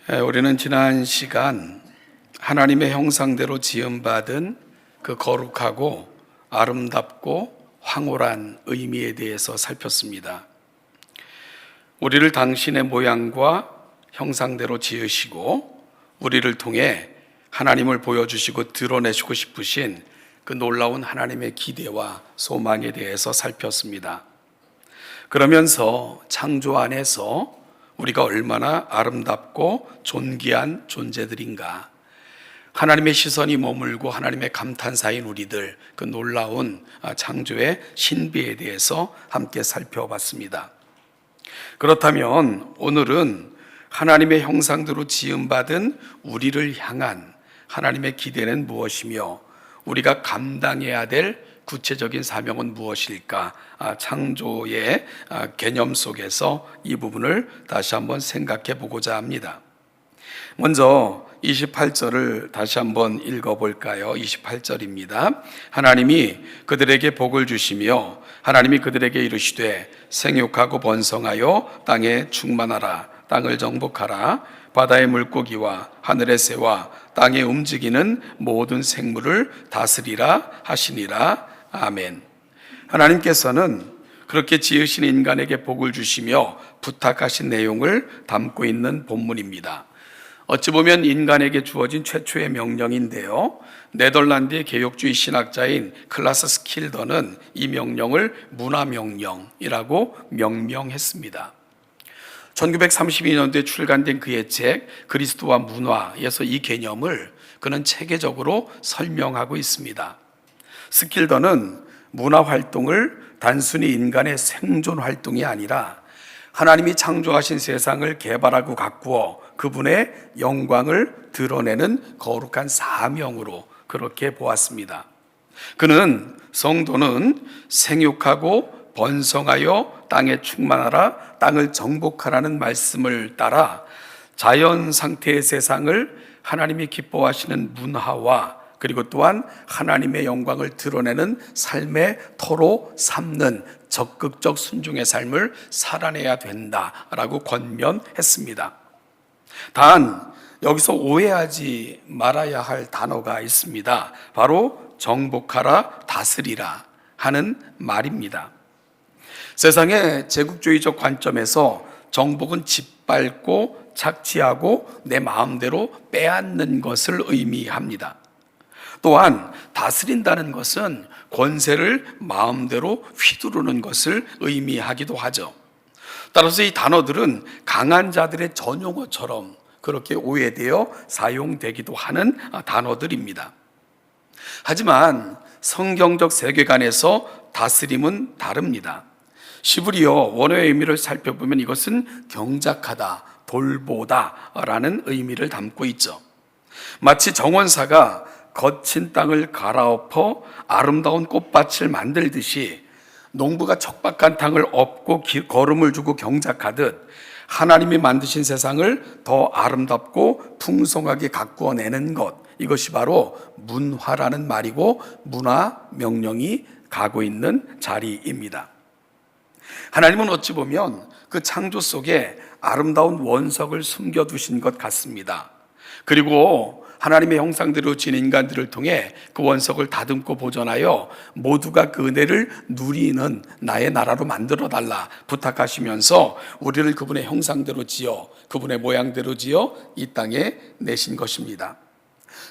우리는 지난 시간 하나님의 형상대로 지음받은 그 거룩하고 아름답고 황홀한 의미에 대해서 살폈습니다. 우리를 당신의 모양과 형상대로 지으시고 우리를 통해 하나님을 보여주시고 드러내시고 싶으신 그 놀라운 하나님의 기대와 소망에 대해서 살폈습니다. 그러면서 창조 안에서 우리가 얼마나 아름답고 존귀한 존재들인가, 하나님의 시선이 머물고 하나님의 감탄사인 우리들, 그 놀라운 창조의 신비에 대해서 함께 살펴봤습니다. 그렇다면 오늘은 하나님의 형상대로 지음받은 우리를 향한 하나님의 기대는 무엇이며 우리가 감당해야 될 구체적인 사명은 무엇일까? 창조의 개념 속에서 이 부분을 다시 한번 생각해 보고자 합니다. 먼저 28절을 다시 한번 읽어볼까요? 28절입니다. 하나님이 그들에게 복을 주시며 하나님이 그들에게 이르시되 생육하고 번성하여 땅에 충만하라. 땅을 정복하라. 바다의 물고기와 하늘의 새와 땅에 움직이는 모든 생물을 다스리라 하시니라. 아멘. 하나님께서는 그렇게 지으신 인간에게 복을 주시며 부탁하신 내용을 담고 있는 본문입니다. 어찌 보면 인간에게 주어진 최초의 명령인데요, 네덜란드의 개혁주의 신학자인 클라스 스킬더는 이 명령을 문화명령이라고 명명했습니다. 1932년도에 출간된 그의 책 그리스도와 문화에서 이 개념을 그는 체계적으로 설명하고 있습니다. 스킬더는 문화활동을 단순히 인간의 생존 활동이 아니라 하나님이 창조하신 세상을 개발하고 가꾸어 그분의 영광을 드러내는 거룩한 사명으로 그렇게 보았습니다. 그는 성도는 생육하고 번성하여 땅에 충만하라, 땅을 정복하라는 말씀을 따라 자연 상태의 세상을 하나님이 기뻐하시는 문화와 그리고 또한 하나님의 영광을 드러내는 삶의 터로 삼는 적극적 순종의 삶을 살아내야 된다라고 권면했습니다. 단 여기서 오해하지 말아야 할 단어가 있습니다. 바로 정복하라, 다스리라 하는 말입니다. 세상의 제국주의적 관점에서 정복은 짓밟고 착취하고 내 마음대로 빼앗는 것을 의미합니다. 또한 다스린다는 것은 권세를 마음대로 휘두르는 것을 의미하기도 하죠. 따라서 이 단어들은 강한 자들의 전용어처럼 그렇게 오해되어 사용되기도 하는 단어들입니다. 하지만 성경적 세계관에서 다스림은 다릅니다. 시브리어 원어의 의미를 살펴보면 이것은 경작하다, 돌보다라는 의미를 담고 있죠. 마치 정원사가 거친 땅을 갈아엎어 아름다운 꽃밭을 만들듯이 농부가 척박한 땅을 엎고 거름을 주고 경작하듯 하나님이 만드신 세상을 더 아름답고 풍성하게 가꾸어내는 것, 이것이 바로 문화라는 말이고 문화 명령이 가고 있는 자리입니다. 하나님은 어찌 보면 그 창조 속에 아름다운 원석을 숨겨두신 것 같습니다. 그리고 하나님의 형상대로 지은 인간들을 통해 그 원석을 다듬고 보존하여 모두가 그 은혜를 누리는 나의 나라로 만들어달라 부탁하시면서 우리를 그분의 형상대로 지어 그분의 모양대로 지어 이 땅에 내신 것입니다.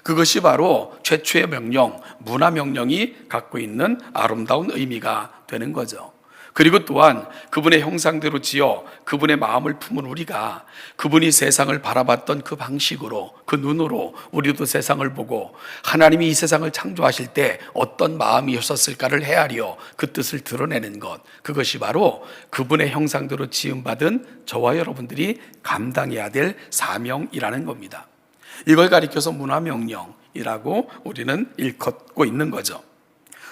그것이 바로 최초의 명령, 문화명령이 갖고 있는 아름다운 의미가 되는 거죠. 그리고 또한 그분의 형상대로 지어 그분의 마음을 품은 우리가 그분이 세상을 바라봤던 그 방식으로, 그 눈으로 우리도 세상을 보고 하나님이 이 세상을 창조하실 때 어떤 마음이었을까를 헤아려 그 뜻을 드러내는 것, 그것이 바로 그분의 형상대로 지음받은 저와 여러분들이 감당해야 될 사명이라는 겁니다. 이걸 가리켜서 문화명령이라고 우리는 일컫고 있는 거죠.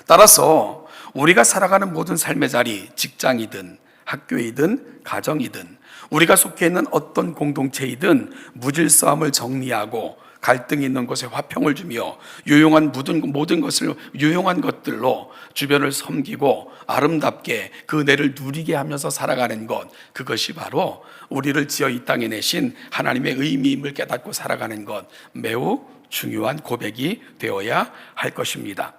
따라서 우리가 살아가는 모든 삶의 자리, 직장이든 학교이든 가정이든 우리가 속해 있는 어떤 공동체이든 무질서함을 정리하고 갈등이 있는 곳에 화평을 주며 유용한 모든 것을 유용한 것들로 주변을 섬기고 아름답게 그 은혜를 누리게 하면서 살아가는 것, 그것이 바로 우리를 지어 이 땅에 내신 하나님의 의미임을 깨닫고 살아가는 것, 매우 중요한 고백이 되어야 할 것입니다.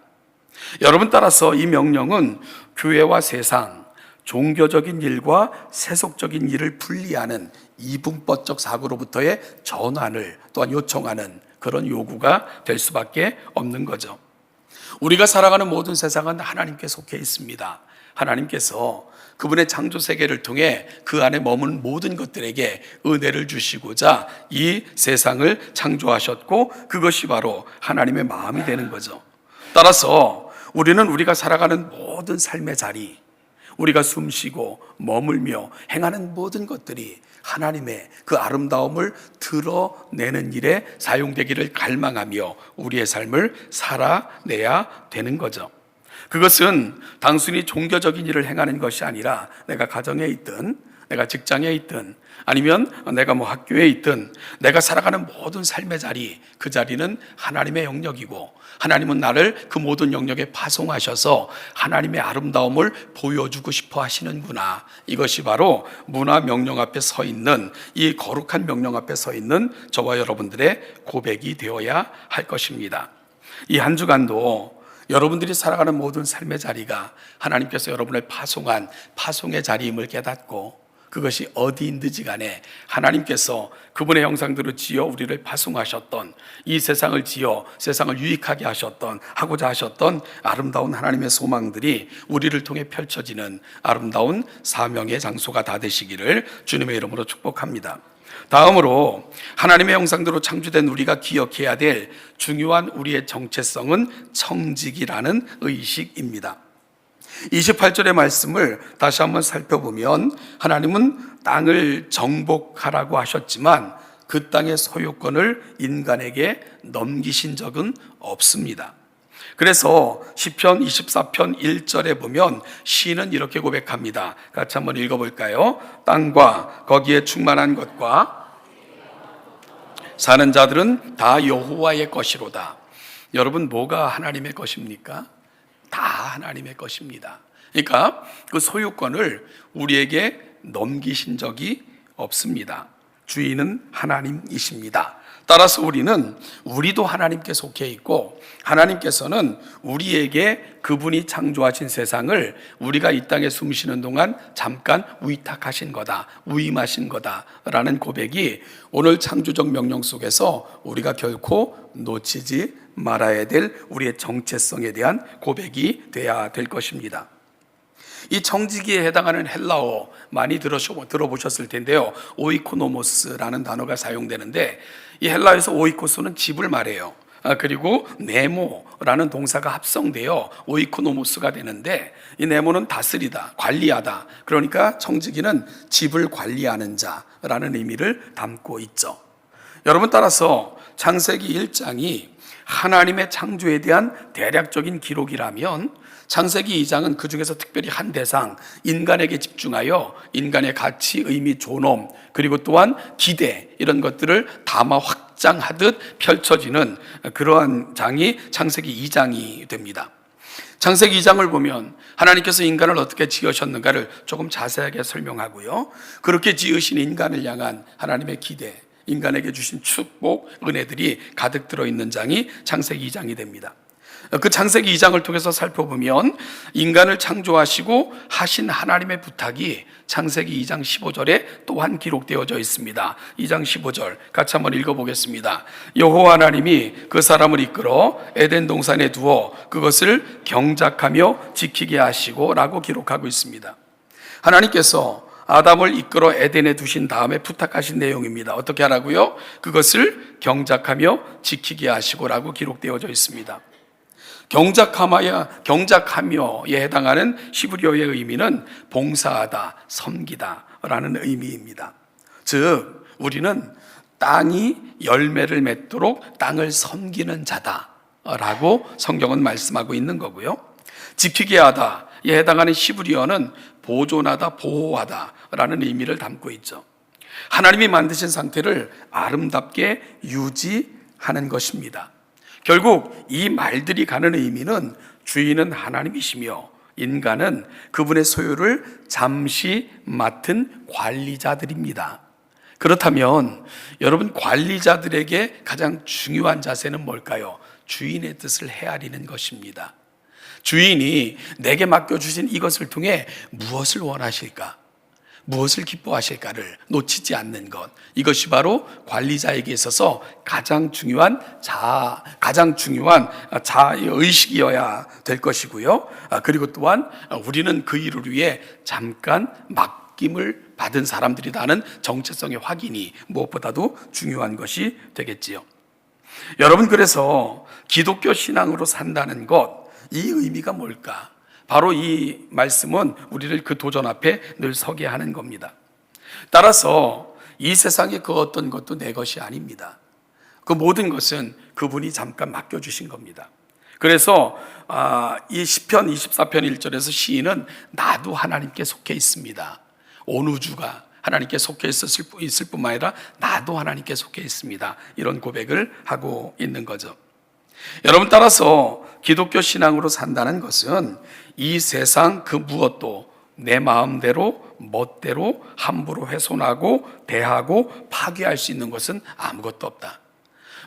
여러분, 따라서 이 명령은 교회와 세상, 종교적인 일과 세속적인 일을 분리하는 이분법적 사고로부터의 전환을 또한 요청하는 그런 요구가 될 수밖에 없는 거죠. 우리가 살아가는 모든 세상은 하나님께 속해 있습니다. 하나님께서 그분의 창조 세계를 통해 그 안에 머문 모든 것들에게 은혜를 주시고자 이 세상을 창조하셨고, 그것이 바로 하나님의 마음이 되는 거죠. 따라서 우리는 우리가 살아가는 모든 삶의 자리, 우리가 숨쉬고 머물며 행하는 모든 것들이 하나님의 그 아름다움을 드러내는 일에 사용되기를 갈망하며 우리의 삶을 살아내야 되는 거죠. 그것은 단순히 종교적인 일을 행하는 것이 아니라 내가 가정에 있든 내가 직장에 있든 아니면 내가 학교에 있든 내가 살아가는 모든 삶의 자리, 그 자리는 하나님의 영역이고 하나님은 나를 그 모든 영역에 파송하셔서 하나님의 아름다움을 보여주고 싶어 하시는구나. 이것이 바로 문화 명령 앞에 서 있는, 이 거룩한 명령 앞에 서 있는 저와 여러분들의 고백이 되어야 할 것입니다. 이 한 주간도 여러분들이 살아가는 모든 삶의 자리가 하나님께서 여러분을 파송한 파송의 자리임을 깨닫고, 그것이 어디인지 간에 하나님께서 그분의 형상대로 지어 우리를 파송하셨던, 이 세상을 지어 세상을 유익하게 하고자 하셨던 아름다운 하나님의 소망들이 우리를 통해 펼쳐지는 아름다운 사명의 장소가 다 되시기를 주님의 이름으로 축복합니다. 다음으로 하나님의 형상대로 창조된 우리가 기억해야 될 중요한 우리의 정체성은 청직이라는 의식입니다. 28절의 말씀을 다시 한번 살펴보면 하나님은 땅을 정복하라고 하셨지만 그 땅의 소유권을 인간에게 넘기신 적은 없습니다. 그래서 시편 24편 1절에 보면 시인은 이렇게 고백합니다. 같이 한번 읽어볼까요? 땅과 거기에 충만한 것과 사는 자들은 다 여호와의 것이로다. 여러분, 뭐가 하나님의 것입니까? 다 하나님의 것입니다. 그러니까 그 소유권을 우리에게 넘기신 적이 없습니다. 주인은 하나님이십니다. 따라서 우리도 하나님께 속해 있고, 하나님께서는 우리에게 그분이 창조하신 세상을 우리가 이 땅에 숨쉬는 동안 잠깐 위탁하신 거다, 위임하신 거다라는 고백이 오늘 창조적 명령 속에서 우리가 결코 놓치지 말아야 될 우리의 정체성에 대한 고백이 돼야 될 것입니다. 이 청지기에 해당하는 헬라어 많이 들어보셨을 텐데요. 오이코노모스라는 단어가 사용되는데, 이 헬라어에서 오이코스는 집을 말해요. 그리고 네모라는 동사가 합성되어 오이코노모스가 되는데, 이 네모는 다스리다, 관리하다. 그러니까 청지기는 집을 관리하는 자라는 의미를 담고 있죠. 여러분, 따라서 창세기 1장이 하나님의 창조에 대한 대략적인 기록이라면 창세기 2장은 그 중에서 특별히 한 대상, 인간에게 집중하여 인간의 가치, 의미, 존엄, 그리고 또한 기대, 이런 것들을 담아 확장하듯 펼쳐지는 그러한 장이 창세기 2장이 됩니다. 창세기 2장을 보면 하나님께서 인간을 어떻게 지으셨는가를 조금 자세하게 설명하고요, 그렇게 지으신 인간을 향한 하나님의 기대, 인간에게 주신 축복, 은혜들이 가득 들어있는 장이 창세기 2장이 됩니다. 그 창세기 2장을 통해서 살펴보면 인간을 창조하시고 하신 하나님의 부탁이 창세기 2장 15절에 또한 기록되어져 있습니다. 2장 15절 같이 한번 읽어보겠습니다. 여호와 하나님이 그 사람을 이끌어 에덴 동산에 두어 그것을 경작하며 지키게 하시고 라고 기록하고 있습니다. 하나님께서 아담을 이끌어 에덴에 두신 다음에 부탁하신 내용입니다. 어떻게 하라고요? 그것을 경작하며 지키게 하시고라고 기록되어져 있습니다. 경작하며에 해당하는 히브리어의 의미는 봉사하다, 섬기다 라는 의미입니다. 즉, 우리는 땅이 열매를 맺도록 땅을 섬기는 자다라고 성경은 말씀하고 있는 거고요. 지키게 하다에 해당하는 히브리어는 보존하다, 보호하다 라는 의미를 담고 있죠. 하나님이 만드신 상태를 아름답게 유지하는 하는 것입니다. 결국 이 말들이 가는 의미는 주인은 하나님이시며 인간은 그분의 소유를 잠시 맡은 관리자들입니다. 그렇다면 여러분, 관리자들에게 가장 중요한 자세는 뭘까요? 주인의 뜻을 헤아리는 것입니다. 주인이 내게 맡겨주신 이것을 통해 무엇을 원하실까? 무엇을 기뻐하실까를 놓치지 않는 것, 이것이 바로 관리자에게 있어서 가장 중요한 자의식이어야 될 것이고요. 그리고 또한 우리는 그 일을 위해 잠깐 맡김을 받은 사람들이라는 정체성의 확인이 무엇보다도 중요한 것이 되겠지요. 여러분, 그래서 기독교 신앙으로 산다는 것, 이 의미가 뭘까? 바로 이 말씀은 우리를 그 도전 앞에 늘 서게 하는 겁니다. 따라서 이 세상의 그 어떤 것도 내 것이 아닙니다. 그 모든 것은 그분이 잠깐 맡겨주신 겁니다. 그래서 이 시편 24편 1절에서 시인은 나도 하나님께 속해 있습니다. 온 우주가 하나님께 속해 있을 뿐만 아니라 나도 하나님께 속해 있습니다. 이런 고백을 하고 있는 거죠. 여러분, 따라서 기독교 신앙으로 산다는 것은 이 세상 그 무엇도 내 마음대로 멋대로 함부로 훼손하고 대하고 파괴할 수 있는 것은 아무것도 없다.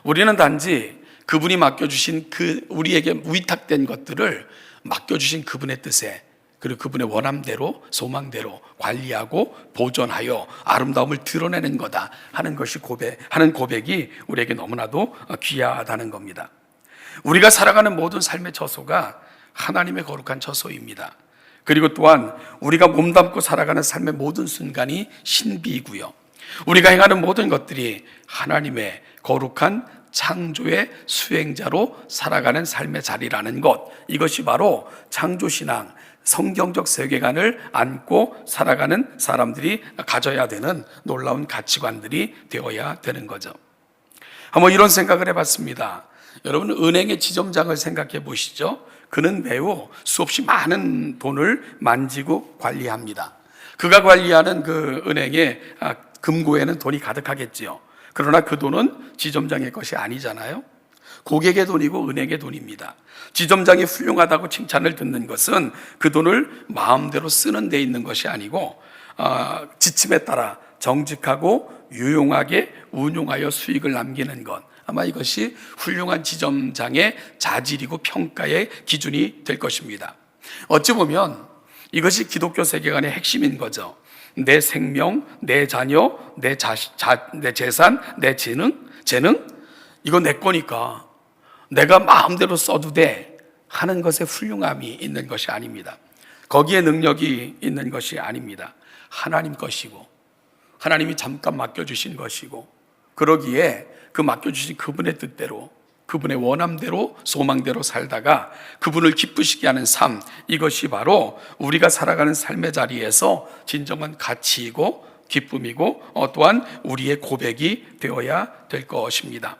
우리는 단지 그분이 맡겨주신 우리에게 위탁된 것들을 맡겨주신 그분의 뜻에, 그리고 그분의 원함대로 소망대로 관리하고 보존하여 아름다움을 드러내는 거다 하는 것이 하는 고백이 우리에게 너무나도 귀하다는 겁니다. 우리가 살아가는 모든 삶의 처소가 하나님의 거룩한 처소입니다. 그리고 또한 우리가 몸담고 살아가는 삶의 모든 순간이 신비이고요, 우리가 행하는 모든 것들이 하나님의 거룩한 창조의 수행자로 살아가는 삶의 자리라는 것, 이것이 바로 창조신앙, 성경적 세계관을 안고 살아가는 사람들이 가져야 되는 놀라운 가치관들이 되어야 되는 거죠. 한번 이런 생각을 해봤습니다. 여러분, 은행의 지점장을 생각해 보시죠. 그는 매우 수없이 많은 돈을 만지고 관리합니다. 그가 관리하는 그 은행의 금고에는 돈이 가득하겠지요. 그러나 그 돈은 지점장의 것이 아니잖아요. 고객의 돈이고 은행의 돈입니다. 지점장이 훌륭하다고 칭찬을 듣는 것은 그 돈을 마음대로 쓰는 데 있는 것이 아니고 지침에 따라 정직하고 유용하게 운용하여 수익을 남기는 것, 아마 이것이 훌륭한 지점장의 자질이고 평가의 기준이 될 것입니다. 어찌 보면 이것이 기독교 세계관의 핵심인 거죠. 내 생명, 내 자녀, 내 재산, 내 재능, 이거 내 거니까 내가 마음대로 써도 돼 하는 것에 훌륭함이 있는 것이 아닙니다. 거기에 능력이 있는 것이 아닙니다. 하나님 것이고 하나님이 잠깐 맡겨주신 것이고, 그러기에 그 맡겨주신 그분의 뜻대로, 그분의 원함대로 소망대로 살다가 그분을 기쁘시게 하는 삶, 이것이 바로 우리가 살아가는 삶의 자리에서 진정한 가치이고 기쁨이고 또한 우리의 고백이 되어야 될 것입니다.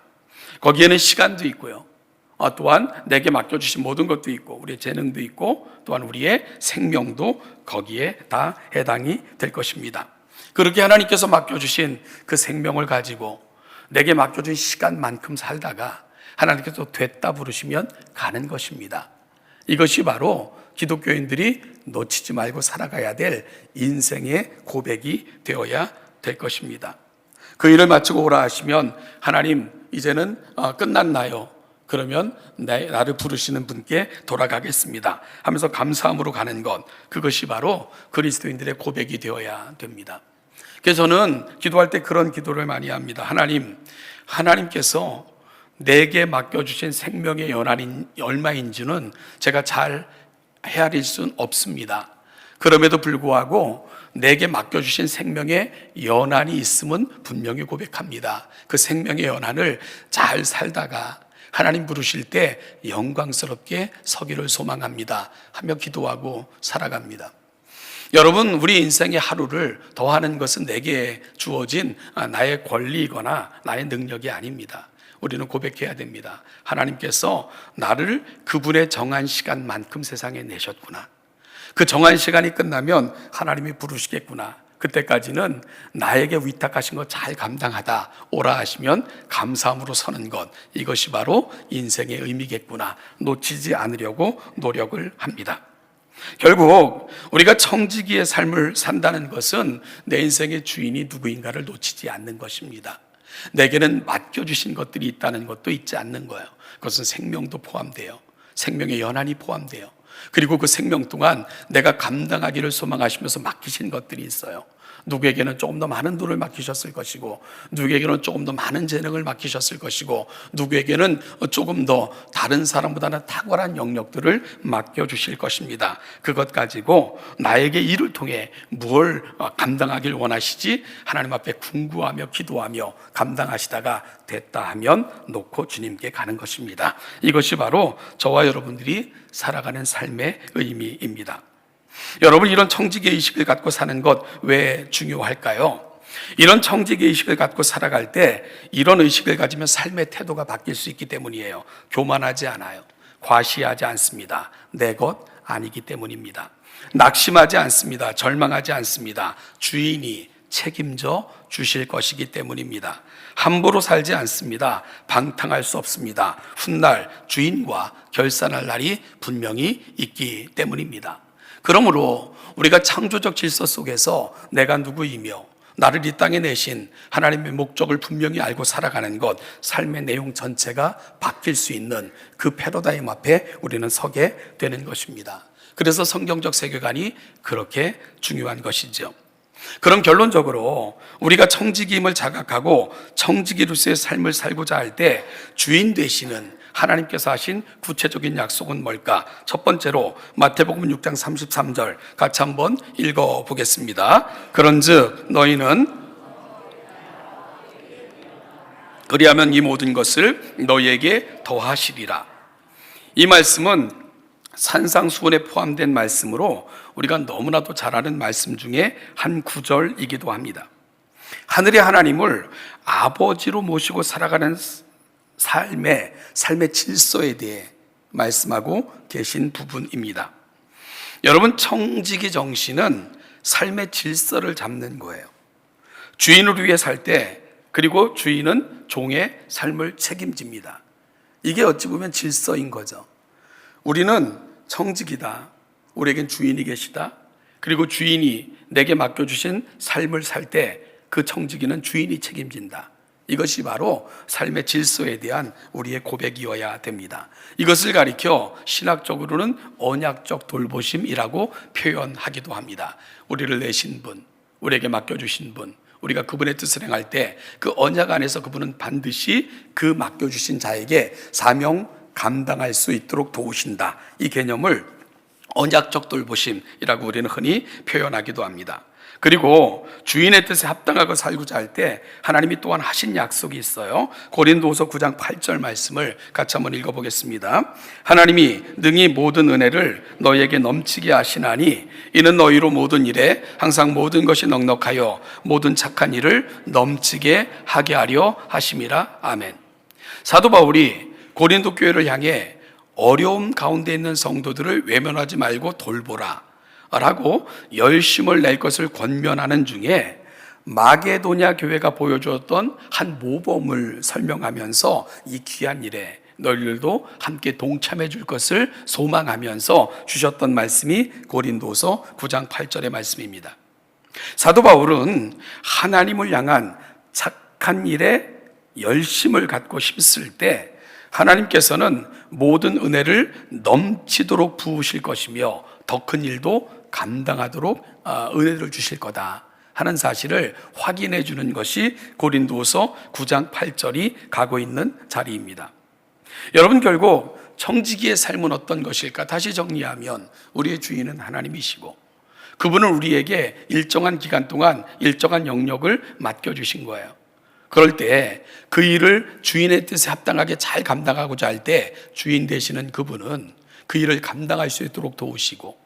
거기에는 시간도 있고요, 또한 내게 맡겨주신 모든 것도 있고 우리의 재능도 있고 또한 우리의 생명도 거기에 다 해당이 될 것입니다. 그렇게 하나님께서 맡겨주신 그 생명을 가지고 내게 맡겨준 시간만큼 살다가 하나님께서 됐다 부르시면 가는 것입니다. 이것이 바로 기독교인들이 놓치지 말고 살아가야 될 인생의 고백이 되어야 될 것입니다. 그 일을 마치고 오라 하시면 하나님 이제는 끝났나요? 그러면 나를 부르시는 분께 돌아가겠습니다 하면서 감사함으로 가는 것, 그것이 바로 그리스도인들의 고백이 되어야 됩니다. 그래서 저는 기도할 때 그런 기도를 많이 합니다. 하나님께서 내게 맡겨주신 생명의 연한이 얼마인지는 제가 잘 헤아릴 수는 없습니다. 그럼에도 불구하고 내게 맡겨주신 생명의 연한이 있음은 분명히 고백합니다. 그 생명의 연한을 잘 살다가 하나님 부르실 때 영광스럽게 서기를 소망합니다 하며 기도하고 살아갑니다. 여러분, 우리 인생의 하루를 더하는 것은 내게 주어진 나의 권리이거나 나의 능력이 아닙니다. 우리는 고백해야 됩니다. 하나님께서 나를 그분의 정한 시간만큼 세상에 내셨구나. 그 정한 시간이 끝나면 하나님이 부르시겠구나. 그때까지는 나에게 위탁하신 것 잘 감당하다 오라 하시면 감사함으로 서는 것, 이것이 바로 인생의 의미겠구나 놓치지 않으려고 노력을 합니다. 결국 우리가 청지기의 삶을 산다는 것은 내 인생의 주인이 누구인가를 놓치지 않는 것입니다. 내게는 맡겨주신 것들이 있다는 것도 잊지 않는 거예요. 그것은 생명도 포함돼요. 생명의 연한이 포함돼요. 그리고 그 생명 동안 내가 감당하기를 소망하시면서 맡기신 것들이 있어요. 누구에게는 조금 더 많은 돈을 맡기셨을 것이고, 누구에게는 조금 더 많은 재능을 맡기셨을 것이고, 누구에게는 조금 더 다른 사람보다는 탁월한 영역들을 맡겨주실 것입니다. 그것 가지고 나에게 이를 통해 무엇을 감당하길 원하시지 하나님 앞에 궁구하며 기도하며 감당하시다가 됐다 하면 놓고 주님께 가는 것입니다. 이것이 바로 저와 여러분들이 살아가는 삶의 의미입니다. 여러분, 이런 청지기 의식을 갖고 사는 것 왜 중요할까요? 이런 청지기 의식을 갖고 살아갈 때 이런 의식을 가지면 삶의 태도가 바뀔 수 있기 때문이에요. 교만하지 않아요. 과시하지 않습니다. 내 것 아니기 때문입니다. 낙심하지 않습니다. 절망하지 않습니다. 주인이 책임져 주실 것이기 때문입니다. 함부로 살지 않습니다. 방탕할 수 없습니다. 훗날 주인과 결산할 날이 분명히 있기 때문입니다. 그러므로 우리가 창조적 질서 속에서 내가 누구이며 나를 이 땅에 내신 하나님의 목적을 분명히 알고 살아가는 것, 삶의 내용 전체가 바뀔 수 있는 그 패러다임 앞에 우리는 서게 되는 것입니다. 그래서 성경적 세계관이 그렇게 중요한 것이죠. 그럼 결론적으로 우리가 청지기임을 자각하고 청지기로서의 삶을 살고자 할 때 주인 되시는 하나님께서 하신 구체적인 약속은 뭘까? 첫 번째로 마태복음 6장 33절 같이 한번 읽어보겠습니다. 그런즉 너희는 그리하면 이 모든 것을 너희에게 더하시리라. 이 말씀은 산상수훈에 포함된 말씀으로 우리가 너무나도 잘 아는 말씀 중에 한 구절이기도 합니다. 하늘의 하나님을 아버지로 모시고 살아가는 삶의 질서에 대해 말씀하고 계신 부분입니다. 여러분, 청지기 정신은 삶의 질서를 잡는 거예요. 주인을 위해 살 때, 그리고 주인은 종의 삶을 책임집니다. 이게 어찌 보면 질서인 거죠. 우리는 청지기다. 우리에겐 주인이 계시다. 그리고 주인이 내게 맡겨주신 삶을 살 때 그 청지기는 주인이 책임진다. 이것이 바로 삶의 질서에 대한 우리의 고백이어야 됩니다. 이것을 가리켜 신학적으로는 언약적 돌보심이라고 표현하기도 합니다. 우리를 내신 분, 우리에게 맡겨주신 분, 우리가 그분의 뜻을 행할 때 그 언약 안에서 그분은 반드시 그 맡겨주신 자에게 사명 감당할 수 있도록 도우신다. 이 개념을 언약적 돌보심이라고 우리는 흔히 표현하기도 합니다. 그리고 주인의 뜻에 합당하고 살고자 할 때 하나님이 또한 하신 약속이 있어요. 고린도후서 9장 8절 말씀을 같이 한번 읽어보겠습니다. 하나님이 능히 모든 은혜를 너희에게 넘치게 하시나니 이는 너희로 모든 일에 항상 모든 것이 넉넉하여 모든 착한 일을 넘치게 하게 하려 하심이라. 아멘. 사도 바울이 고린도 교회를 향해 어려움 가운데 있는 성도들을 외면하지 말고 돌보라 라고 열심을 낼 것을 권면하는 중에 마게도냐 교회가 보여주었던 한 모범을 설명하면서 이 귀한 일에 너희들도 함께 동참해 줄 것을 소망하면서 주셨던 말씀이 고린도서 9장 8절의 말씀입니다. 사도 바울은 하나님을 향한 착한 일에 열심을 갖고 힘쓸 때 하나님께서는 모든 은혜를 넘치도록 부으실 것이며 더 큰 일도 감당하도록 은혜를 주실 거다 하는 사실을 확인해 주는 것이 고린도서 9장 8절이 가고 있는 자리입니다. 여러분, 결국 청지기의 삶은 어떤 것일까? 다시 정리하면 우리의 주인은 하나님이시고 그분은 우리에게 일정한 기간 동안 일정한 영역을 맡겨주신 거예요. 그럴 때 그 일을 주인의 뜻에 합당하게 잘 감당하고자 할 때 주인 되시는 그분은 그 일을 감당할 수 있도록 도우시고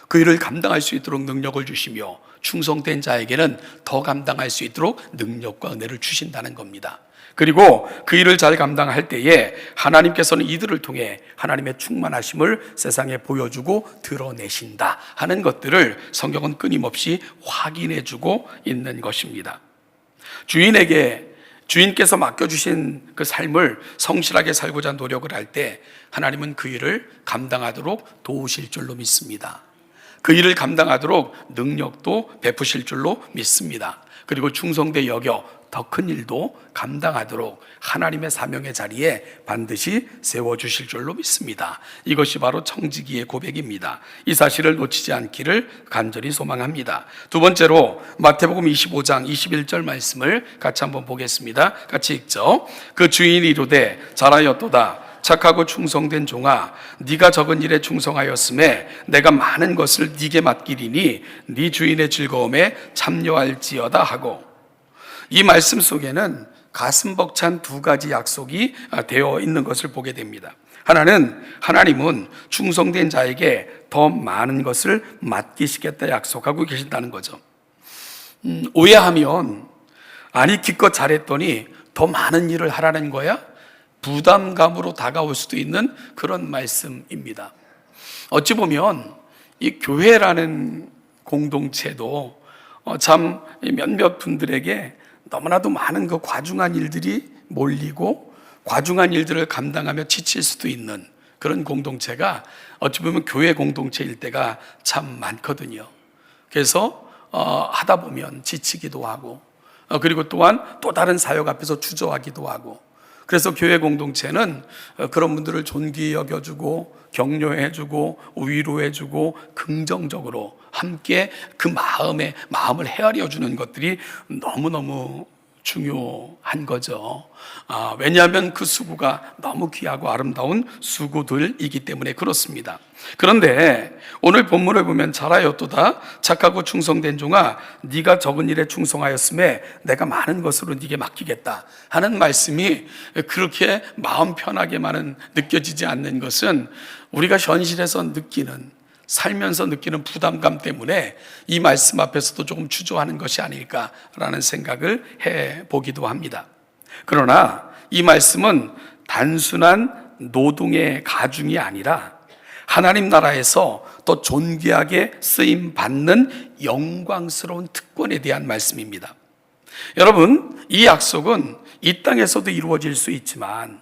그 일을 감당할 수 있도록 능력을 주시며 충성된 자에게는 더 감당할 수 있도록 능력과 은혜를 주신다는 겁니다. 그리고 그 일을 잘 감당할 때에 하나님께서는 이들을 통해 하나님의 충만하심을 세상에 보여주고 드러내신다 하는 것들을 성경은 끊임없이 확인해주고 있는 것입니다. 주인께서 맡겨주신 그 삶을 성실하게 살고자 노력을 할 때 하나님은 그 일을 감당하도록 도우실 줄로 믿습니다. 그 일을 감당하도록 능력도 베푸실 줄로 믿습니다. 그리고 충성되 여겨 더 큰 일도 감당하도록 하나님의 사명의 자리에 반드시 세워주실 줄로 믿습니다. 이것이 바로 청지기의 고백입니다. 이 사실을 놓치지 않기를 간절히 소망합니다. 두 번째로 마태복음 25장 21절 말씀을 같이 한번 보겠습니다. 같이 읽죠. 그 주인이 이르되 잘하였도다. 착하고 충성된 종아, 네가 적은 일에 충성하였음에 내가 많은 것을 네게 맡기리니 네 주인의 즐거움에 참여할지어다 하고, 이 말씀 속에는 가슴 벅찬 두 가지 약속이 되어 있는 것을 보게 됩니다. 하나님은 충성된 자에게 더 많은 것을 맡기시겠다 약속하고 계신다는 거죠. 오해하면, 아니 기껏 잘했더니 더 많은 일을 하라는 거야? 부담감으로 다가올 수도 있는 그런 말씀입니다. 어찌 보면 이 교회라는 공동체도 참 몇몇 분들에게 너무나도 많은 그 과중한 일들이 몰리고 과중한 일들을 감당하며 지칠 수도 있는 그런 공동체가 어찌 보면 교회 공동체일 때가 참 많거든요. 그래서 하다 보면 지치기도 하고, 그리고 또한 또 다른 사역 앞에서 주저하기도 하고, 그래서 교회 공동체는 그런 분들을 존귀히 여겨주고 격려해주고 위로해주고 긍정적으로 함께 그 마음을 헤아려주는 것들이 너무너무 중요한 거죠. 왜냐하면 그 수고가 너무 귀하고 아름다운 수고들이기 때문에 그렇습니다. 그런데 오늘 본문을 보면 잘하였도다. 착하고 충성된 종아, 네가 적은 일에 충성하였음에 내가 많은 것으로 네게 맡기겠다 하는 말씀이 그렇게 마음 편하게만은 느껴지지 않는 것은 우리가 현실에서 살면서 느끼는 부담감 때문에 이 말씀 앞에서도 조금 주저하는 것이 아닐까라는 생각을 해보기도 합니다. 그러나 이 말씀은 단순한 노동의 가중이 아니라 하나님 나라에서 더 존귀하게 쓰임받는 영광스러운 특권에 대한 말씀입니다. 여러분, 이 약속은 이 땅에서도 이루어질 수 있지만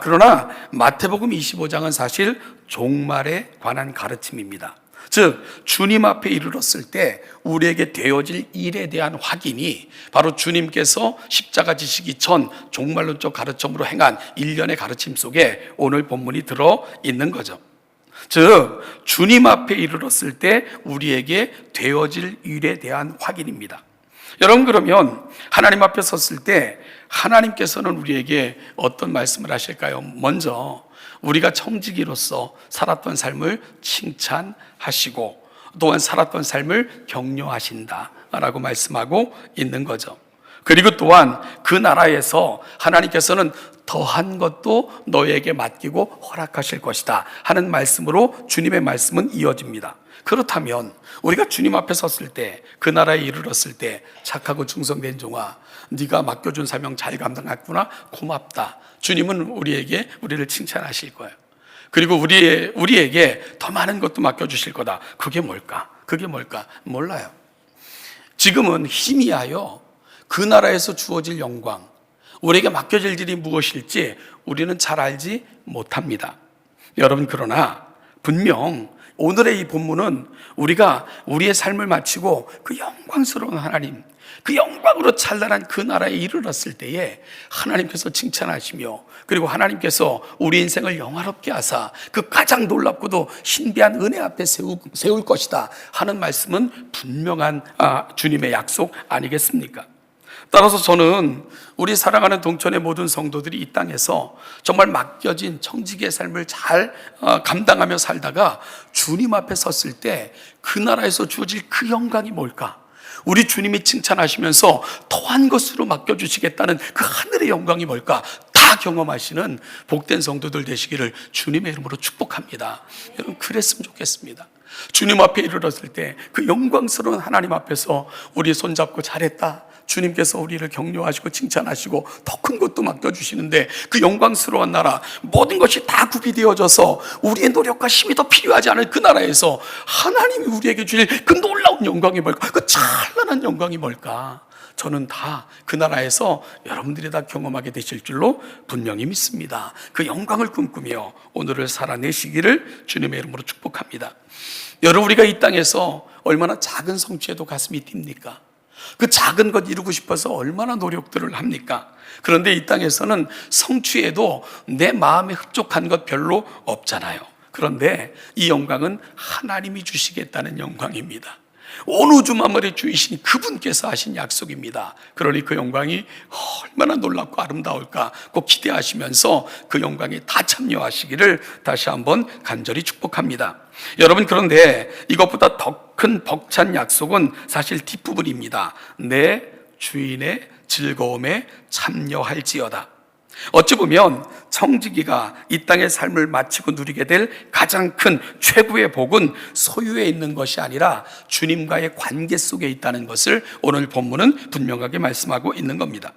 그러나 마태복음 25장은 사실 종말에 관한 가르침입니다. 즉 주님 앞에 이르렀을 때 우리에게 되어질 일에 대한 확인이 바로 주님께서 십자가 지시기 전 종말론적 가르침으로 행한 일련의 가르침 속에 오늘 본문이 들어있는 거죠. 즉 주님 앞에 이르렀을 때 우리에게 되어질 일에 대한 확인입니다. 여러분, 그러면 하나님 앞에 섰을 때 하나님께서는 우리에게 어떤 말씀을 하실까요? 먼저 우리가 청지기로서 살았던 삶을 칭찬하시고 또한 살았던 삶을 격려하신다라고 말씀하고 있는 거죠. 그리고 또한 그 나라에서 하나님께서는 더한 것도 너에게 맡기고 허락하실 것이다 하는 말씀으로 주님의 말씀은 이어집니다. 그렇다면 우리가 주님 앞에 섰을 때, 그 나라에 이르렀을 때 착하고 충성된 종아, 네가 맡겨준 사명 잘 감당했구나, 고맙다. 주님은 우리를 칭찬하실 거예요. 그리고 우리에게 더 많은 것도 맡겨주실 거다. 그게 뭘까? 몰라요. 지금은 희미하여 그 나라에서 주어질 영광, 우리에게 맡겨질 일이 무엇일지 우리는 잘 알지 못합니다. 여러분, 그러나 분명 오늘의 이 본문은 우리가 우리의 삶을 마치고 그 영광스러운 하나님, 그 영광으로 찬란한 그 나라에 이르렀을 때에 하나님께서 칭찬하시며, 그리고 하나님께서 우리 인생을 영화롭게 하사 그 가장 놀랍고도 신비한 은혜 앞에 세울 것이다 하는 말씀은 분명한 주님의 약속 아니겠습니까? 따라서 저는 우리 사랑하는 동천의 모든 성도들이 이 땅에서 정말 맡겨진 청지기의 삶을 잘 감당하며 살다가 주님 앞에 섰을 때 그 나라에서 주어질 그 영광이 뭘까? 우리 주님이 칭찬하시면서 더한 것으로 맡겨주시겠다는 그 하늘의 영광이 뭘까? 다 경험하시는 복된 성도들 되시기를 주님의 이름으로 축복합니다. 여러분, 그랬으면 좋겠습니다. 주님 앞에 이르렀을 때 그 영광스러운 하나님 앞에서 우리 손잡고 잘했다, 주님께서 우리를 격려하시고 칭찬하시고 더 큰 것도 맡겨주시는데, 그 영광스러운 나라, 모든 것이 다 구비되어져서 우리의 노력과 힘이 더 필요하지 않을 그 나라에서 하나님이 우리에게 주실 그 놀라운 영광이 뭘까? 그 찬란한 영광이 뭘까? 저는 다 그 나라에서 여러분들이 다 경험하게 되실 줄로 분명히 믿습니다. 그 영광을 꿈꾸며 오늘을 살아내시기를 주님의 이름으로 축복합니다. 여러분, 우리가 이 땅에서 얼마나 작은 성취에도 가슴이 뜁니까? 그 작은 것 이루고 싶어서 얼마나 노력들을 합니까? 그런데 이 땅에서는 성취에도 내 마음에 흡족한 것 별로 없잖아요. 그런데 이 영광은 하나님이 주시겠다는 영광입니다. 온 우주 만물의 주이신 그분께서 하신 약속입니다. 그러니 그 영광이 얼마나 놀랍고 아름다울까 꼭 기대하시면서 그 영광에 다 참여하시기를 다시 한번 간절히 축복합니다. 여러분, 그런데 이것보다 더 큰 벅찬 약속은 사실 뒷부분입니다. 내 주인의 즐거움에 참여할지어다. 어찌 보면 청지기가 이 땅의 삶을 마치고 누리게 될 가장 큰 최고의 복은 소유에 있는 것이 아니라 주님과의 관계 속에 있다는 것을 오늘 본문은 분명하게 말씀하고 있는 겁니다.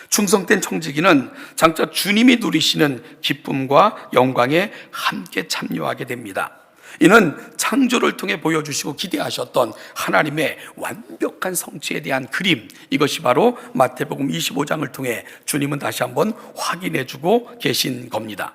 충성된 청지기는 장차 주님이 누리시는 기쁨과 영광에 함께 참여하게 됩니다. 이는 창조를 통해 보여주시고 기대하셨던 하나님의 완벽한 성취에 대한 그림, 이것이 바로 마태복음 25장을 통해 주님은 다시 한번 확인해주고 계신 겁니다.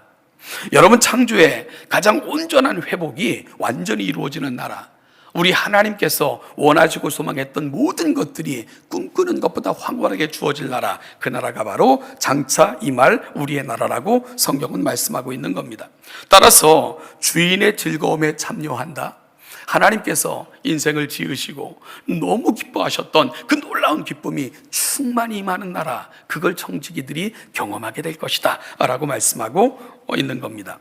여러분, 창조의 가장 온전한 회복이 완전히 이루어지는 나라, 우리 하나님께서 원하시고 소망했던 모든 것들이 꿈꾸는 것보다 황홀하게 주어질 나라, 그 나라가 바로 장차 임할 우리의 나라라고 성경은 말씀하고 있는 겁니다. 따라서 주인의 즐거움에 참여한다. 하나님께서 인생을 지으시고 너무 기뻐하셨던 그 놀라운 기쁨이 충만히 임하는 나라, 그걸 청지기들이 경험하게 될 것이다 라고 말씀하고 있는 겁니다.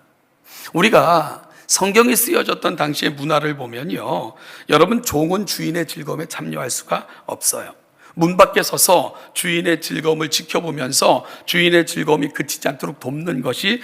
우리가 성경이 쓰여졌던 당시의 문화를 보면요, 여러분, 종은 주인의 즐거움에 참여할 수가 없어요. 문 밖에 서서 주인의 즐거움을 지켜보면서 주인의 즐거움이 그치지 않도록 돕는 것이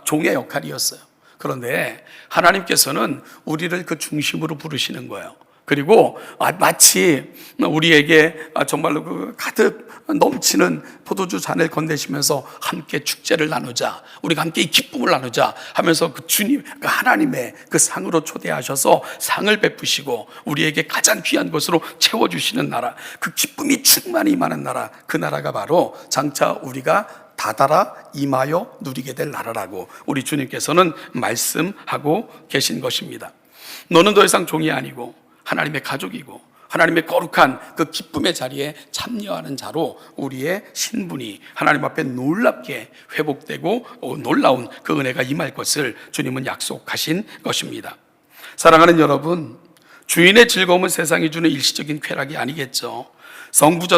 종의 역할이었어요. 그런데 하나님께서는 우리를 그 중심으로 부르시는 거예요. 그리고 마치 우리에게 정말로 그 가득 넘치는 포도주 잔을 건네시면서 함께 축제를 나누자, 우리가 함께 이 기쁨을 나누자 하면서 그 주님, 그 하나님의 그 상으로 초대하셔서 상을 베푸시고 우리에게 가장 귀한 것으로 채워주시는 나라, 그 기쁨이 충만히 임하는 나라, 그 나라가 바로 장차 우리가 다달아 임하여 누리게 될 나라라고 우리 주님께서는 말씀하고 계신 것입니다. 너는 더 이상 종이 아니고 하나님의 가족이고 하나님의 거룩한 그 기쁨의 자리에 참여하는 자로 우리의 신분이 하나님 앞에 놀랍게 회복되고 놀라운 그 은혜가 임할 것을 주님은 약속하신 것입니다. 사랑하는 여러분, 주인의 즐거움은 세상이 주는 일시적인 쾌락이 아니겠죠. 성부,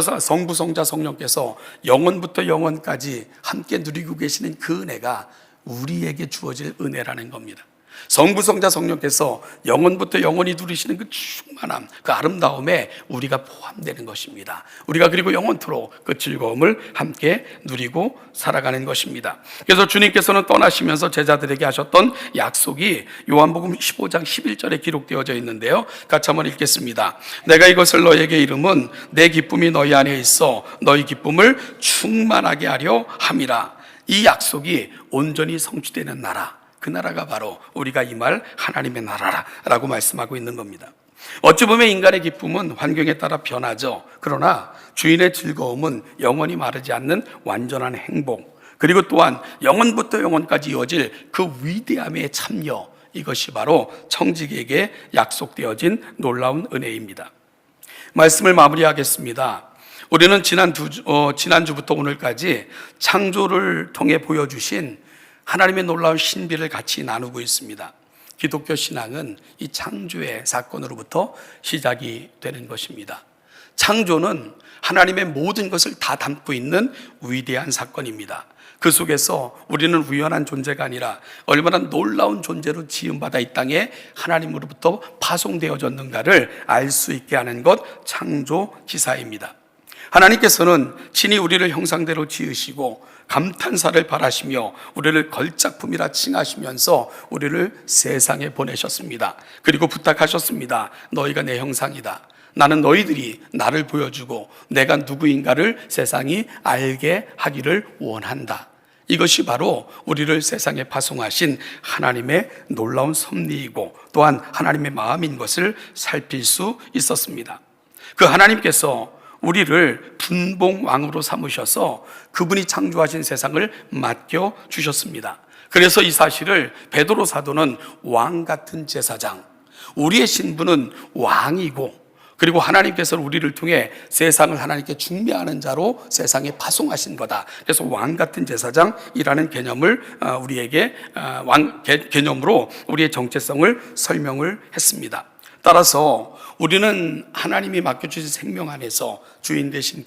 성자, 성령께서 영원부터 영원까지 함께 누리고 계시는 그 은혜가 우리에게 주어질 은혜라는 겁니다. 성부, 성자, 성령께서 영원부터 영원히 누리시는 그 충만함, 그 아름다움에 우리가 포함되는 것입니다. 우리가 그리고 영원토록 그 즐거움을 함께 누리고 살아가는 것입니다. 그래서 주님께서는 떠나시면서 제자들에게 하셨던 약속이 요한복음 15장 11절에 기록되어져 있는데요, 같이 한번 읽겠습니다. 내가 이것을 너에게 이름은 내 기쁨이 너희 안에 있어 너희 기쁨을 충만하게 하려 함이라. 이 약속이 온전히 성취되는 나라, 그 나라가 바로 우리가 임할 하나님의 나라라고 말씀하고 있는 겁니다. 어찌 보면 인간의 기쁨은 환경에 따라 변하죠. 그러나 주인의 즐거움은 영원히 마르지 않는 완전한 행복, 그리고 또한 영원부터 영원까지 이어질 그 위대함의 참여, 이것이 바로 청지기에게 약속되어진 놀라운 은혜입니다. 말씀을 마무리하겠습니다. 우리는 지난주부터 오늘까지 창조를 통해 보여주신 하나님의 놀라운 신비를 같이 나누고 있습니다. 기독교 신앙은 이 창조의 사건으로부터 시작이 되는 것입니다. 창조는 하나님의 모든 것을 다 담고 있는 위대한 사건입니다. 그 속에서 우리는 우연한 존재가 아니라 얼마나 놀라운 존재로 지음받아 이 땅에 하나님으로부터 파송되어졌는가를 알 수 있게 하는 것, 창조 기사입니다. 하나님께서는 친히 우리를 형상대로 지으시고 감탄사를 바라시며 우리를 걸작품이라 칭하시면서 우리를 세상에 보내셨습니다. 그리고 부탁하셨습니다. 너희가 내 형상이다. 나는 너희들이 나를 보여주고 내가 누구인가를 세상이 알게 하기를 원한다. 이것이 바로 우리를 세상에 파송하신 하나님의 놀라운 섭리이고 또한 하나님의 마음인 것을 살필 수 있었습니다. 그 하나님께서 우리를 분봉왕으로 삼으셔서 그분이 창조하신 세상을 맡겨 주셨습니다. 그래서 이 사실을 베드로 사도는 왕 같은 제사장, 우리의 신분은 왕이고 그리고 하나님께서는 우리를 통해 세상을 하나님께 중매하는 자로 세상에 파송하신 거다. 그래서 왕 같은 제사장이라는 개념을 우리에게 왕 개념으로 우리의 정체성을 설명을 했습니다. 따라서 우리는 하나님이 맡겨주신 생명 안에서 주인 되신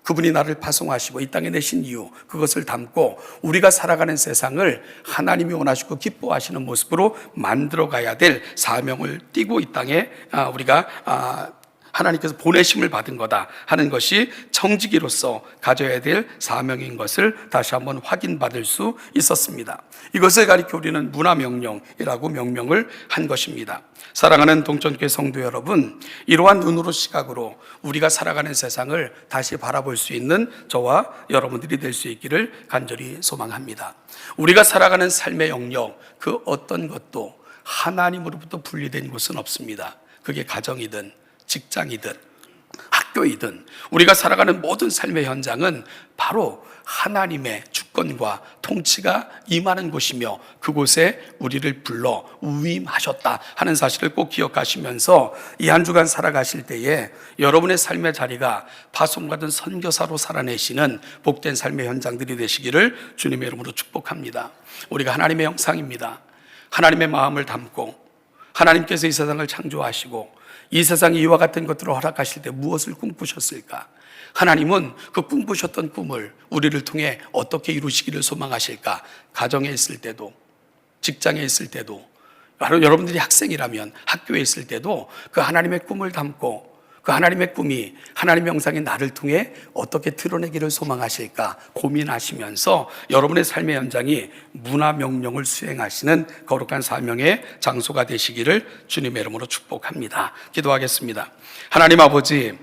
그분이 나를 파송하시고 이 땅에 내신 이유, 그것을 담고 우리가 살아가는 세상을 하나님이 원하시고 기뻐하시는 모습으로 만들어가야 될 사명을 띠고 이 땅에 우리가 하나님께서 보내심을 받은 거다 하는 것이 청지기로서 가져야 될 사명인 것을 다시 한번 확인받을 수 있었습니다. 이것을 가리켜 우리는 문화명령이라고 명명을 한 것입니다. 사랑하는 동천교회 성도 여러분, 이러한 눈으로 시각으로 우리가 살아가는 세상을 다시 바라볼 수 있는 저와 여러분들이 될 수 있기를 간절히 소망합니다. 우리가 살아가는 삶의 영역, 그 어떤 것도 하나님으로부터 분리된 곳은 없습니다. 그게 가정이든 직장이든 학교이든 우리가 살아가는 모든 삶의 현장은 바로 하나님의 주권과 통치가 임하는 곳이며 그곳에 우리를 불러 위임하셨다 하는 사실을 꼭 기억하시면서 이 한 주간 살아가실 때에 여러분의 삶의 자리가 파송받은 선교사로 살아내시는 복된 삶의 현장들이 되시기를 주님의 이름으로 축복합니다. 우리가 하나님의 형상입니다. 하나님의 마음을 담고 하나님께서 이 세상을 창조하시고 이 세상에 이와 같은 것들을 허락하실 때 무엇을 꿈꾸셨을까? 하나님은 그 꿈꾸셨던 꿈을 우리를 통해 어떻게 이루시기를 소망하실까? 가정에 있을 때도, 직장에 있을 때도, 바로 여러분들이 학생이라면 학교에 있을 때도 그 하나님의 꿈을 담고 그 하나님의 꿈이 하나님의 형상인 나를 통해 어떻게 드러내기를 소망하실까 고민하시면서 여러분의 삶의 현장이 문화명령을 수행하시는 거룩한 사명의 장소가 되시기를 주님의 이름으로 축복합니다. 기도하겠습니다. 하나님 아버지,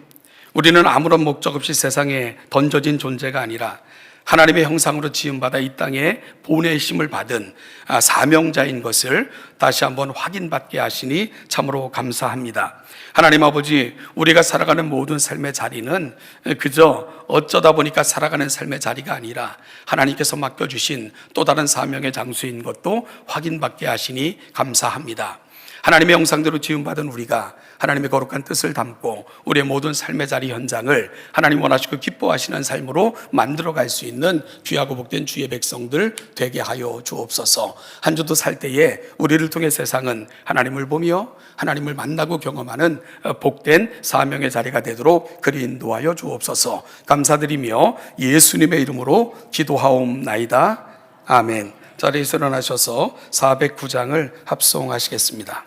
우리는 아무런 목적 없이 세상에 던져진 존재가 아니라 하나님의 형상으로 지음받아 이 땅에 보내심을 받은 사명자인 것을 다시 한번 확인받게 하시니 참으로 감사합니다. 하나님 아버지, 우리가 살아가는 모든 삶의 자리는 그저 어쩌다 보니까 살아가는 삶의 자리가 아니라 하나님께서 맡겨주신 또 다른 사명의 장소인 것도 확인받게 하시니 감사합니다. 하나님의 형상대로 지음받은 우리가 하나님의 거룩한 뜻을 담고 우리의 모든 삶의 자리 현장을 하나님 원하시고 기뻐하시는 삶으로 만들어갈 수 있는 귀하고 복된 주의 백성들 되게 하여 주옵소서. 한 주도 살 때에 우리를 통해 세상은 하나님을 보며 하나님을 만나고 경험하는 복된 사명의 자리가 되도록 그리 인도하여 주옵소서. 감사드리며 예수님의 이름으로 기도하옵나이다. 아멘. 자리에서 일어나셔서 409장을 합송하시겠습니다.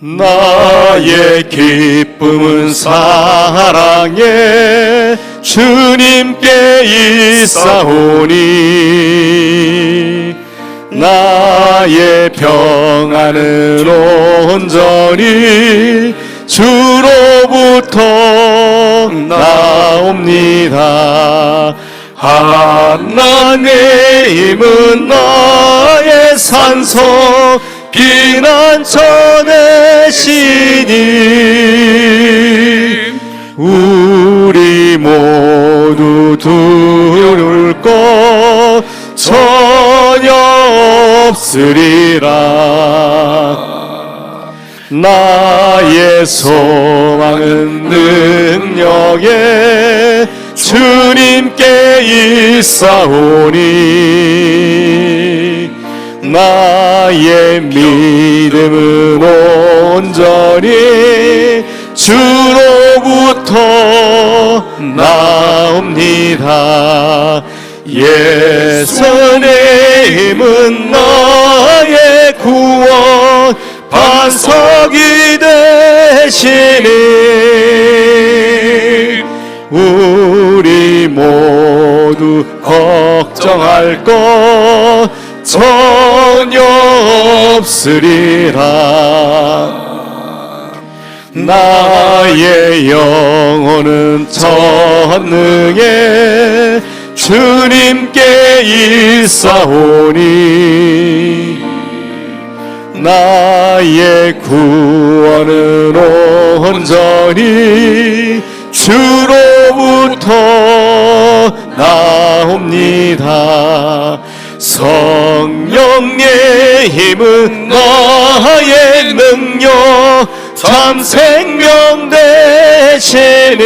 나의 기쁨은 사랑에 주님께 있사오니 나의 평안은 온전히 주로부터 나옵니다. 하나님은 나의 산성 피난처 되시니 우리 모두 두려울 것 전혀 없으리라. 나의 소망은 능력에 주님께 있사오니 나의 믿음은 온전히 주로부터 나옵니다. 예수님은 나의 구원 반석이 되시니 우리 모두 걱정할 것 전혀 없으리라. 나의 영혼은 전능해 주님께 있사오니 나의 구원은 온전히 주로부터 나옵니다. 성령의 힘은 나의 능력 참 생명 되시니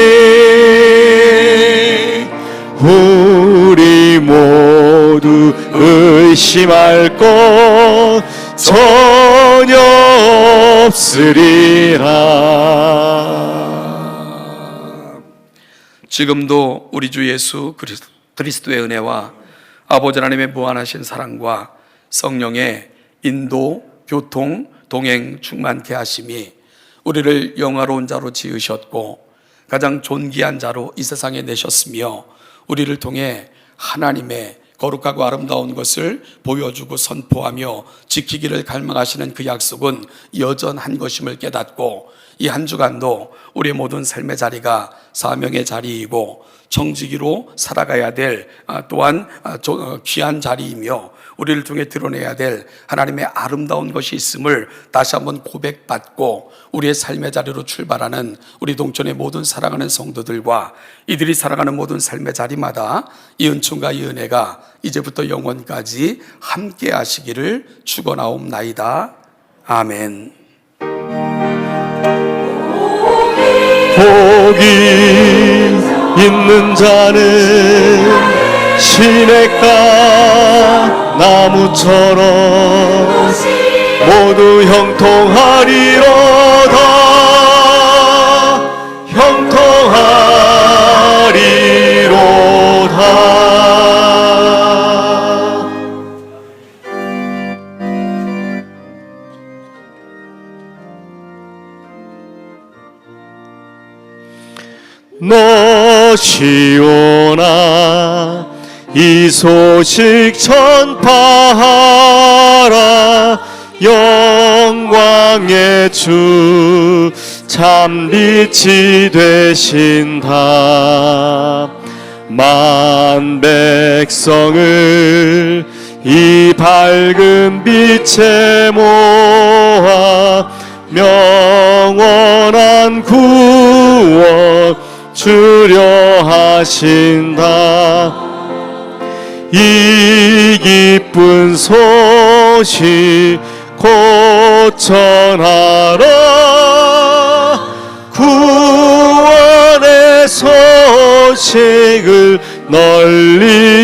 우리 모두 의심할 것 전혀 없으리라. 지금도 우리 주 예수 그리스도의 은혜와 아버지 하나님의 무한하신 사랑과 성령의 인도, 교통, 동행 충만케 하심이 우리를 영화로운 자로 지으셨고 가장 존귀한 자로 이 세상에 내셨으며 우리를 통해 하나님의 거룩하고 아름다운 것을 보여주고 선포하며 지키기를 갈망하시는 그 약속은 여전한 것임을 깨닫고 이 한 주간도 우리의 모든 삶의 자리가 사명의 자리이고 청지기로 살아가야 될 또한 귀한 자리이며 우리를 통해 드러내야 될 하나님의 아름다운 것이 있음을 다시 한번 고백받고 우리의 삶의 자리로 출발하는 우리 동천의 모든 사랑하는 성도들과 이들이 살아가는 모든 삶의 자리마다 이 은총과 이 은혜가 이제부터 영원까지 함께 하시기를 축원하옵나이다. 아멘. 복이 있는 자는 시냇가 나무처럼 모두 형통하리로다. 형통하리로다. 너 시온아 이 소식 전파하라. 영광의 주 참 빛이 되신다. 만 백성을 이 밝은 빛에 모아 영원한 구원 주려 하신다. 이 기쁜 소식 곧 전하라. 구원의 소식을 널리